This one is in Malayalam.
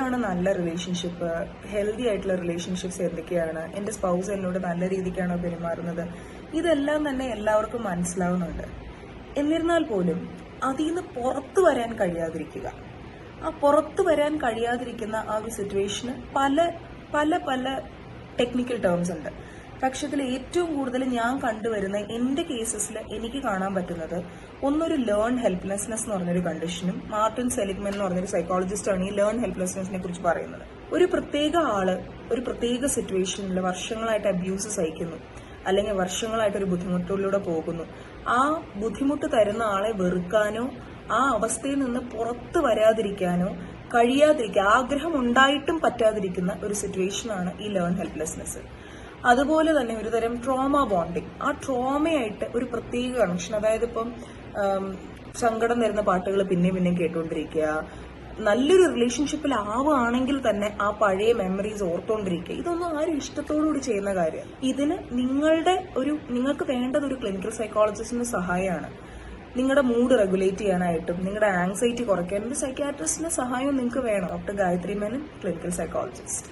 എന്താണ് നല്ല റിലേഷൻഷിപ്പ്, ഹെൽത്തി ആയിട്ടുള്ള റിലേഷൻഷിപ്സ് എന്തൊക്കെയാണ്, എന്റെ സ്പൗസ് എന്നോട് നല്ല രീതിക്കാണോ പെരുമാറുന്നത്, ഇതെല്ലാം തന്നെ എല്ലാവർക്കും മനസ്സിലാവുന്നുണ്ട്. എന്നിരുന്നാൽ പോലും അതിൽ നിന്ന് പുറത്തു വരാൻ കഴിയാതിരിക്കുക, ആ പുറത്തു വരാൻ കഴിയാതിരിക്കുന്ന ആ ഒരു സിറ്റുവേഷന് പല പല പല ടെക്നിക്കൽ ടേംസ് ഉണ്ട്. പക്ഷെ ഇതിൽ ഏറ്റവും കൂടുതൽ ഞാൻ കണ്ടുവരുന്ന എന്റെ കേസസിൽ എനിക്ക് കാണാൻ പറ്റുന്നത് ഒന്നൊരു ലേൺ ഹെൽപ്ലെസ്നെസ് എന്ന് പറഞ്ഞൊരു കണ്ടീഷനും, മാർട്ടിൻ സെലിഗ്മൻ എന്ന് പറഞ്ഞൊരു സൈക്കോളജിസ്റ്റാണ് ഈ ലേൺ ഹെൽപ്ലെസ്നെസിനെ കുറിച്ച് പറയുന്നത്. ഒരു പ്രത്യേക ആള് ഒരു പ്രത്യേക സിറ്റുവേഷനിൽ വർഷങ്ങളായിട്ട് അബ്യൂസ് സഹിക്കുന്നു, അല്ലെങ്കിൽ വർഷങ്ങളായിട്ട് ഒരു ബുദ്ധിമുട്ടിലൂടെ പോകുന്നു. ആ ബുദ്ധിമുട്ട് തരുന്ന ആളെ വെറുക്കാനോ ആ അവസ്ഥയിൽ നിന്ന് പുറത്തു വരാതിരിക്കാനോ കഴിയാതിരിക്കുക, ആഗ്രഹം ഉണ്ടായിട്ടും പറ്റാതിരിക്കുന്ന ഒരു സിറ്റുവേഷനാണ് ഈ ലേൺ ഹെൽപ്ലെസ്നെസ്. അതുപോലെ തന്നെ ഒരു തരം ട്രോമ ബോണ്ടിങ്, ആ ട്രോമയായിട്ട് ഒരു പ്രത്യേക കണക്ഷൻ, അതായത് ഇപ്പം സങ്കടം വരുന്ന പാട്ടുകൾ പിന്നെയും കേട്ടുകൊണ്ടിരിക്കുക, നല്ലൊരു റിലേഷൻഷിപ്പിൽ ആവുകയാണെങ്കിൽ തന്നെ ആ പഴയ മെമ്മറീസ് ഓർത്തോണ്ടിരിക്കുക, ഇതൊന്നും ആരും ഇഷ്ടത്തോടുകൂടി ചെയ്യുന്ന കാര്യമല്ല. ഇതിന് നിങ്ങൾക്ക് വേണ്ടത് ഒരു ക്ലിനിക്കൽ സൈക്കോളജിസ്റ്റിന്റെ സഹായമാണ്. നിങ്ങളുടെ മൂഡ് റെഗുലേറ്റ് ചെയ്യാനായിട്ടും നിങ്ങളുടെ ആങ്സൈറ്റി കുറയ്ക്കാനും ഒരു സൈക്യാട്രിസ്റ്റിന്റെ സഹായവും നിങ്ങൾക്ക് വേണം. Doctor Gayathri Menon, clinical psychologist.